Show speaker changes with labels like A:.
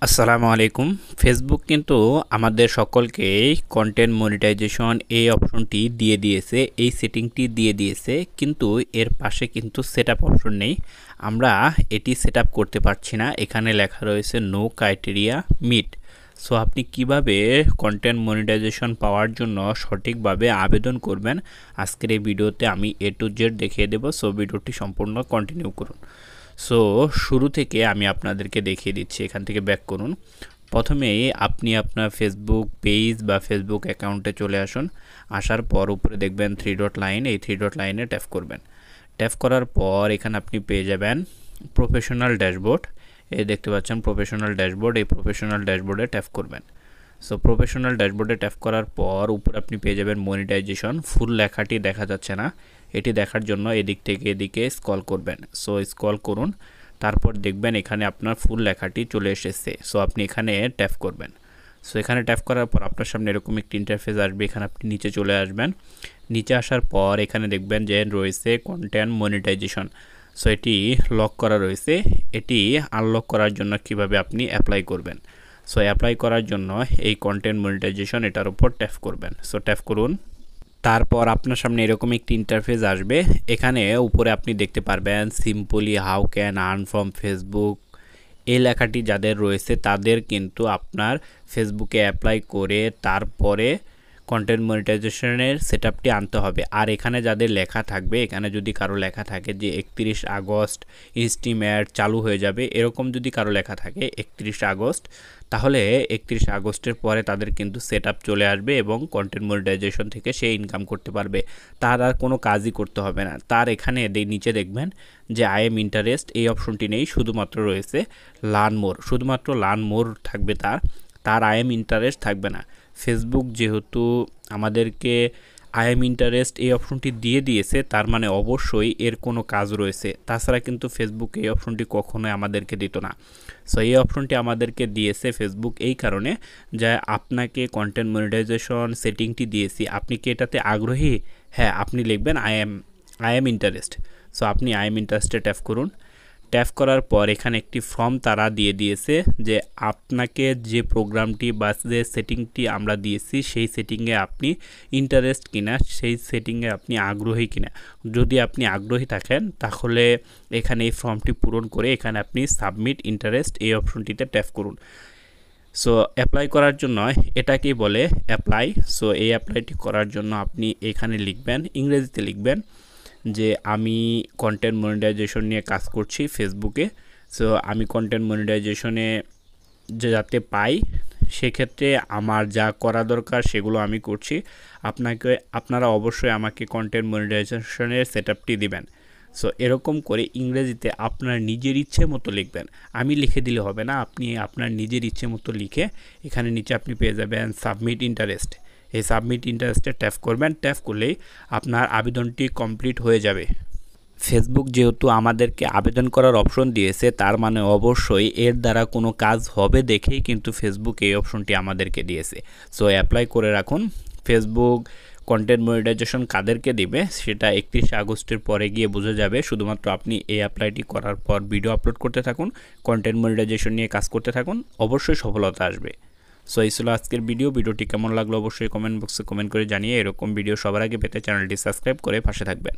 A: আসসালামু আলাইকুম। ফেসবুক কিন্তু আমাদের সকলকেই কন্টেন্ট মনিটাইজেশন এই অপশনটি দিয়ে দিয়েছে, এই সেটিংটি দিয়ে দিয়েছে, কিন্তু এর পাশে কিন্তু সেটআপ অপশন নেই। আমরা এটি সেটআপ করতে পারছি না। এখানে লেখা রয়েছে নো ক্রাইটেরিয়া মিট। সো আপনি কিভাবে কন্টেন্ট মনিটাইজেশন পাওয়ার জন্য সঠিকভাবে আবেদন করবেন, আজকের এই ভিডিওতে আমি A to Z দেখিয়ে দেব। সো ভিডিওটি সম্পূর্ণ কন্টিনিউ করুন। সো শুরু থেকে আমি আপনাদেরকে দেখিয়ে দিচ্ছি। এখান থেকে ব্যাক করুন। প্রথমেই আপনি আপনার ফেসবুক পেজ বা ফেসবুক অ্যাকাউন্টে চলে আসুন। আসার পর উপরে দেখবেন 3 ডট লাইন, এই 3 ডট লাইনে ট্যাপ করবেন। ট্যাপ করার পর এখানে আপনি পেয়ে যাবেন প্রফেশনাল ড্যাশবোর্ড। এই দেখতে পাচ্ছেন প্রফেশনাল ড্যাশবোর্ড, এই প্রফেশনাল ড্যাশবোর্ডে ট্যাপ করবেন। সো প্রফেশনাল ড্যাশবোর্ডে ট্যাপ করার পর উপরে আপনি পেয়ে যাবেন মনিটাইজেশন। ফুল লেখাটি দেখা যাচ্ছে না, এটি দেখার জন্য এদিক থেকে এদিকে স্ক্রল করবেন। সো স্ক্রল করুন, তারপর দেখবেন এখানে আপনার ফুল লেখাটি চলে এসেছে। সো আপনি এখানে ট্যাপ করবেন। সো এখানে ট্যাপ করার পর আপনার সামনে এরকম একটি ইন্টারফেস আসবে। এখানে আপনি নিচে চলে আসবেন। নিচে আসার পর এখানে দেখবেন যে রয়েছে কন্টেন্ট মনিটাইজেশন। সো এটি লক করা রয়েছে। এটি আনলক করার জন্য কিভাবে আপনি অ্যাপ্লাই করবেন, সো অ্যাপ্লাই করার জন্য এই কন্টেন্ট মনিটাইজেশন এটার উপর ট্যাপ করবেন। সো ট্যাপ করুন। তারপর আপনার সামনে এরকম একটি ইন্টারফেস আসবে। এখানে উপরে আপনি দেখতে পারবেন simply how can earn from Facebook. এই লেখাটি যাদের রয়েছে তাদের কিন্তু আপনার ফেসবুকে অ্যাপ্লাই করে তারপরে কন্টেন্ট মনিটাইজেশনের সেটআপটি আনতে হবে। আর এখানে যাদের লেখা থাকবে, এখানে যদি কারো লেখা থাকে যে 31 আগস্ট ইনস্টিমেট চালু হয়ে যাবে, এরকম যদি কারো লেখা থাকে 31 আগস্ট, তাহলে 31 আগস্টের পরে তাদের কিন্তু সেটআপ চলে আসবে এবং কন্টেন্ট মনিটাইজেশন থেকে সে ইনকাম করতে পারবে। তার আর কোনো কাজই করতে হবে না। তার এখানে নিচে দেখবেন যে আই এম ইন্টারেস্ট, এই অপশনটি নেই, শুধুমাত্র রয়েছে লার্ন মোর। শুধুমাত্র লার্ন মোর থাকবে, তার আই এম ইন্টারেস্ট থাকবে না। ফেসবুক যেহেতু আমাদেরকে আই এম ইন্টারেস্ট এই অপশনটি দিয়ে দিয়েছে, তার মানে অবশ্যই এর কোনো কাজ রয়েছে। তাছাড়া কিন্তু ফেসবুক এই অপশনটি কখনোই আমাদেরকে দিত না। সো এই অপশনটি আমাদেরকে দিয়েছে ফেসবুক এই কারণে যে আপনাকে কন্টেন্ট মনিটাইজেশন সেটিংটি দিয়েছি, আপনি কি এটাতে আগ্রহী? হ্যাঁ, আপনি লিখবেন আই এম ইন্টারেস্ট। সো আপনি আই এম ইন্টারেস্টে ট্যাপ করুন। ট্যাপ করার পর এখানে একটি ফর্ম তারা দিয়ে দিয়েছে যে আপনাকে যে প্রোগ্রামটি বা যে সেটিংটি আমরা দিয়েছি সেই সেটিংয়ে আপনি ইন্টারেস্ট কিনা, সেই সেটিংয়ে আপনি আগ্রহী কিনা। যদি আপনি আগ্রহী থাকেন তাহলে এখানে এই ফর্মটি পূরণ করে এখানে আপনি সাবমিট ইন্টারেস্ট এই অপশনটিতে ট্যাপ করুন। সো অ্যাপ্লাই করার জন্য এটাকেই বলে অ্যাপ্লাই। সো এই অ্যাপ্লাইটি করার জন্য আপনি এখানে লিখবেন, ইংরেজিতে লিখবেন যে আমি কন্টেন্ট মনিটাইজেশন নিয়ে কাজ করছি ফেসবুকে। সো আমি কন্টেন্ট মনিটাইজেশনে যাতে পাই সেক্ষেত্রে আমার যা করা দরকার সেগুলো আমি করছি। আপনারা অবশ্যই আমাকে কন্টেন্ট মনিটাইজেশনের সেটআপটি দিবেন। সো এরকম করে ইংরেজিতে আপনার নিজের ইচ্ছে মতো লিখবেন, আমি লিখে দিলে হবে না। আপনি আপনার নিজের ইচ্ছে মতো লিখে এখানে নিচে আপনি পেয়ে যাবেন সাবমিট ইন্টারেস্ট। এই সাবমিট ইন্টারেস্টে ট্যাপ করবেন। ট্যাপ করলেই আপনার আবেদনটি কমপ্লিট হয়ে যাবে। ফেসবুক যেহেতু আমাদেরকে আবেদন করার অপশন দিয়েছে, তার মানে অবশ্যই এর দ্বারা কোনো কাজ হবে দেখেই কিন্তু ফেসবুক এই অপশনটি আমাদেরকে দিয়েছে। সো অ্যাপ্লাই করে রাখুন। ফেসবুক কন্টেন্ট মনিটাইজেশন কাদেরকে দিবে সেটা 31 আগস্টের পরে গিয়ে বোঝা যাবে। শুধুমাত্র আপনি এই অ্যাপ্লাইটি করার পর ভিডিও আপলোড করতে থাকুন, কন্টেন্ট মনিটাইজেশন নিয়ে কাজ করতে থাকুন, অবশ্যই সফলতা আসবে। সো এই ছিল আজকের ভিডিওটি কেমন লাগলো অবশ্যই কমেন্ট বক্সে কমেন্ট করে জানিয়ে এরকম ভিডিও সবার আগে পেতে চ্যানেলটি সাবস্ক্রাইব করে পাশে থাকবেন।